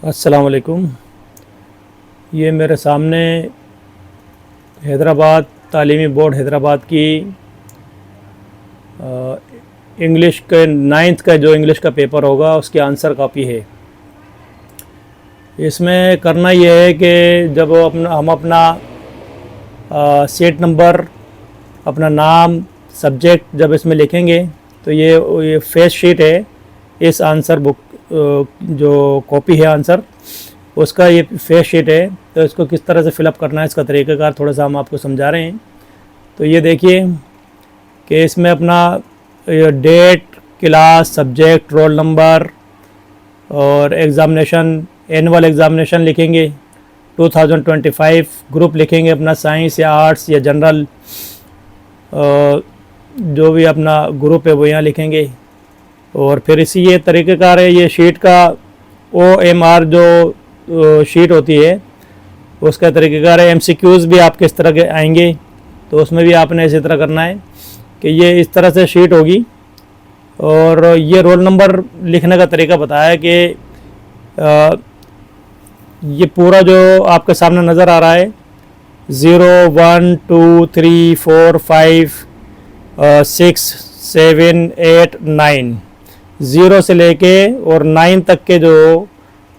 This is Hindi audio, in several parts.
अस्सलाम वालेकुम। ये मेरे सामने हैदराबाद तालीमी बोर्ड हैदराबाद की इंग्लिश के 9th का जो इंग्लिश का पेपर होगा उसकी आंसर कॉपी है। इसमें करना ये है कि जब हम अपना सीट नंबर, अपना नाम, सब्जेक्ट जब इसमें लिखेंगे तो ये फेस शीट है। इस आंसर बुक जो कॉपी है आंसर उसका ये फेस शीट है। तो इसको किस तरह से फिलअप करना है इसका तरीक़ाकार थोड़ा सा हम आपको समझा रहे हैं। तो ये देखिए कि इसमें अपना date, class, subject, roll number और एग्ज़ामिनेशन, एनुअल एग्ज़ामिनेशन लिखेंगे। 2025 ग्रुप लिखेंगे, अपना साइंस या आर्ट्स या जनरल, जो भी अपना ग्रुप है वो यहाँ लिखेंगे। और फिर इसी ये तरीक़ेकार है। ये शीट का OMR जो शीट होती है उसका तरीक़ेकार है। MCQs भी आपके इस तरह के आएंगे तो उसमें भी आपने इसी तरह करना है कि ये इस तरह से शीट होगी। और ये रोल नंबर लिखने का तरीका बताया कि ये पूरा जो आपके सामने नज़र आ रहा है 0 1 2 3 4 5 6 7 8 9, 0 से लेके और 9 तक के जो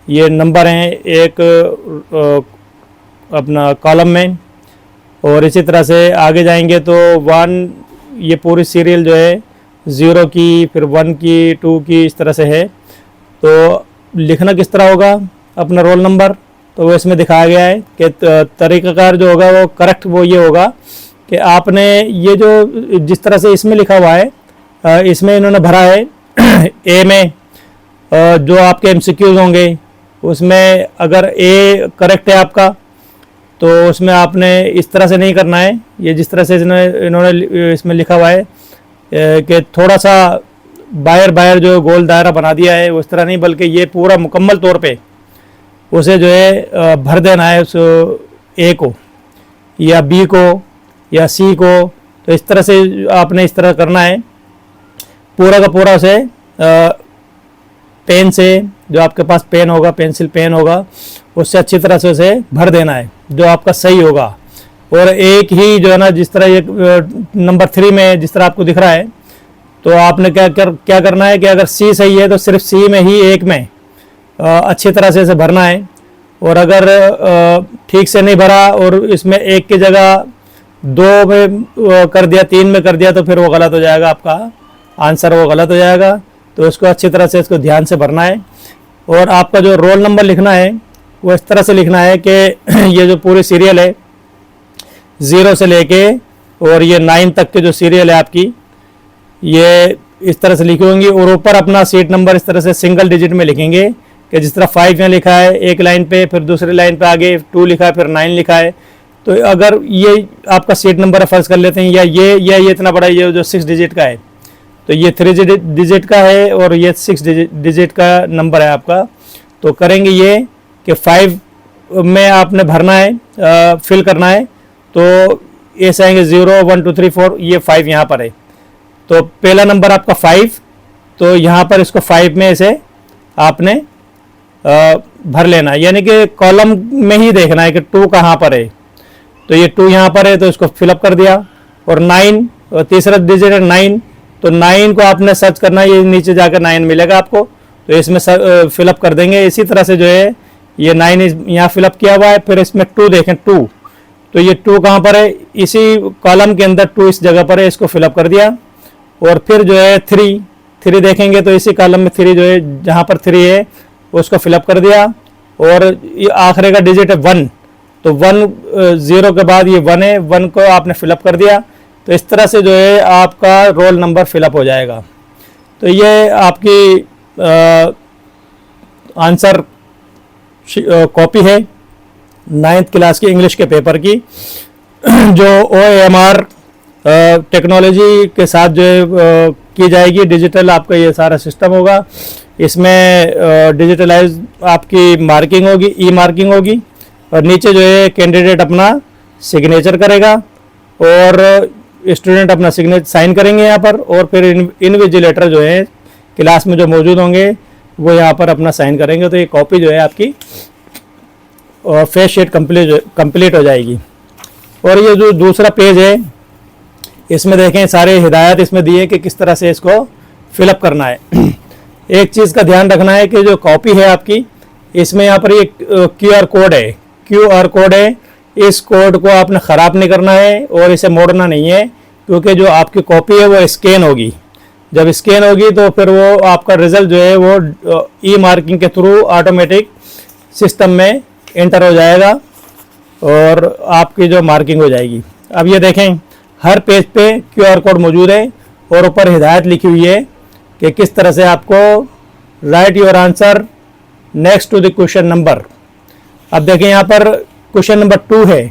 ये नंबर हैं एक अपना कॉलम में। और इसी तरह से आगे जाएंगे तो 1, ये पूरी सीरियल जो है 0 की, फिर 1 की, 2 की, इस तरह से है। तो लिखना किस तरह होगा अपना रोल नंबर, तो वो इसमें दिखाया गया है कि तरीक़ाकार जो होगा वो करेक्ट वो ये होगा कि आपने ये जो जिस तरह से इसमें लिखा हुआ है इसमें इन्होंने भरा है ए में जो आपके MCQs होंगे उसमें अगर ए करेक्ट है आपका तो उसमें आपने इस तरह से नहीं करना है। ये जिस तरह से इन्होंने इसमें लिखा हुआ है कि थोड़ा सा बाहर जो गोल दायरा बना दिया है उस तरह नहीं, बल्कि ये पूरा मुकम्मल तौर पे उसे जो है भर देना है उस ए को या बी को या सी को। तो इस तरह से आपने इस तरह करना है पूरा का पूरा उसे पेन से, जो आपके पास पेन होगा, पेंसिल पेन होगा, उससे अच्छी तरह से उसे भर देना है जो आपका सही होगा। और एक ही जो है ना, जिस तरह ये नंबर 3 में जिस तरह आपको दिख रहा है तो आपने क्या करना है कि अगर सी सही है तो सिर्फ सी में ही एक में अच्छी तरह से इसे भरना है। और अगर ठीक से नहीं भरा और इसमें एक की जगह 2 में कर दिया, 3 में कर दिया तो फिर वो गलत हो जाएगा, आपका आंसर वो गलत हो जाएगा। तो उसको अच्छी तरह से इसको ध्यान से भरना है। और आपका जो रोल नंबर लिखना है वो इस तरह से लिखना है कि ये जो पूरी सीरियल है 0 से लेके और ये 9 तक के जो सीरियल है आपकी, ये इस तरह से लिखी होंगी। और ऊपर अपना सीट नंबर इस तरह से सिंगल डिजिट में लिखेंगे कि जिस तरह 5 यहाँ लिखा है एक लाइन पे, फिर दूसरी लाइन पे आगे 2 लिखा है, फिर 9 लिखा है। तो अगर ये आपका सीट नंबर फर्ज कर लेते हैं, या ये इतना बड़ा ये जो 6 डिजिट का है तो ये 3 डिजिट का है और ये 6 डिजिट का नंबर है आपका। तो करेंगे ये कि 5 में आपने भरना है, फिल करना है। तो ऐसे आएंगे 0 1 2 3 4, ये 5 यहाँ पर है। तो पहला नंबर आपका 5, तो यहाँ पर इसको 5 में इसे आपने भर लेना है, यानी कि कॉलम में ही देखना है कि 2 कहाँ पर है। तो ये 2 यहाँ पर है तो इसको फिलअप कर दिया। और 9, तीसरा डिजिट है 9, तो 9 को आपने सर्च करना है, ये नीचे जाकर 9 मिलेगा आपको, तो इसमें फिलअप कर देंगे। इसी तरह से जो है ये 9 यहाँ फिलअप किया हुआ है। फिर इसमें 2 देखें, 2, तो ये 2 कहाँ पर है, इसी कॉलम के अंदर 2 इस जगह पर है, इसको फिलअप कर दिया। और फिर जो है 3 देखेंगे तो इसी कॉलम में 3 जो है जहाँ पर 3 है उसको फिलअप कर दिया। और ये आखिरी का डिजिट है 1, तो 1 0 के बाद ये 1 है, 1 को आपने फिलअप कर दिया। तो इस तरह से जो है आपका रोल नंबर फिलअप हो जाएगा। तो ये आपकी आंसर कॉपी है 9th क्लास की इंग्लिश के पेपर की, जो OMR टेक्नोलॉजी के साथ जो है की जाएगी। डिजिटल आपका ये सारा सिस्टम होगा। इसमें डिजिटलाइज आपकी मार्किंग होगी, ई मार्किंग होगी। और नीचे जो है कैंडिडेट अपना सिग्नेचर करेगा और स्टूडेंट अपना सिग्नेचर साइन करेंगे यहाँ पर। और फिर इन्विजिलेटर जो है क्लास में जो मौजूद होंगे वो यहाँ पर अपना साइन करेंगे, तो ये कॉपी जो है आपकी फेस शीट कंप्लीट हो जाएगी। और ये जो दूसरा पेज है, इसमें देखें सारे हिदायत इसमें दिए कि किस तरह से इसको फिलअप करना है। एक चीज़ का ध्यान रखना है कि जो कॉपी है आपकी, इसमें यहाँ पर ये QR कोड है, QR कोड है। इस कोड को आपने ख़राब नहीं करना है और इसे मोड़ना नहीं है, क्योंकि जो आपकी कॉपी है वो स्कैन होगी। जब स्कैन होगी तो फिर वो आपका रिज़ल्ट जो है वो ई मार्किंग के थ्रू ऑटोमेटिक सिस्टम में एंटर हो जाएगा और आपकी जो मार्किंग हो जाएगी। अब ये देखें हर पेज पे QR कोड मौजूद है और ऊपर हिदायत लिखी हुई है कि किस तरह से आपको write your answer next to the question number. अब देखें यहाँ पर क्वेश्चन नंबर 2 है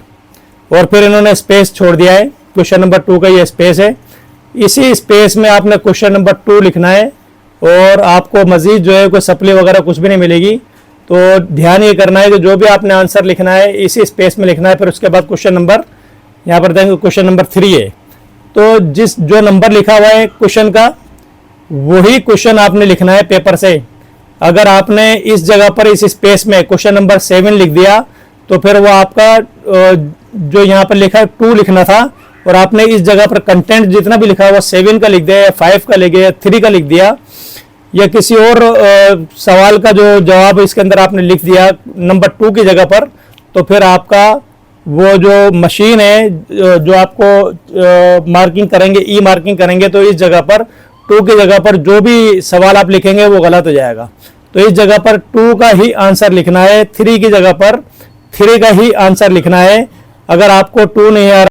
और फिर इन्होंने स्पेस छोड़ दिया है। क्वेश्चन नंबर 2 का ये स्पेस है, इसी स्पेस में आपने क्वेश्चन नंबर 2 लिखना है और आपको मजीद जो है कोई सप्ली वगैरह कुछ भी नहीं मिलेगी। तो ध्यान ये करना है कि जो भी आपने आंसर लिखना है इसी स्पेस में लिखना है। फिर उसके बाद क्वेश्चन नंबर, यहाँ पर देखेंगे क्वेश्चन नंबर 3 है, तो जो नंबर लिखा हुआ है क्वेश्चन का वही क्वेश्चन आपने लिखना है पेपर से। अगर आपने इस जगह पर इस स्पेस में क्वेश्चन नंबर 7 लिख दिया तो फिर वो आपका जो यहाँ पर लिखा है 2 लिखना था और आपने इस जगह पर कंटेंट जितना भी लिखा है वो 7 का लिख दिया या 5 का लिख दिया या 3 का लिख दिया या किसी और सवाल का जो जवाब इसके अंदर आपने लिख दिया नंबर 2 की जगह पर, तो फिर आपका वो जो मशीन है जो आपको मार्किंग करेंगे, ई मार्किंग करेंगे, तो इस जगह पर 2 की जगह पर जो भी सवाल आप लिखेंगे वो गलत हो जाएगा। तो इस जगह पर 2 का ही आंसर लिखना है, 3 की जगह पर 3 का ही आंसर लिखना है। अगर आपको 2 नहीं आ रहा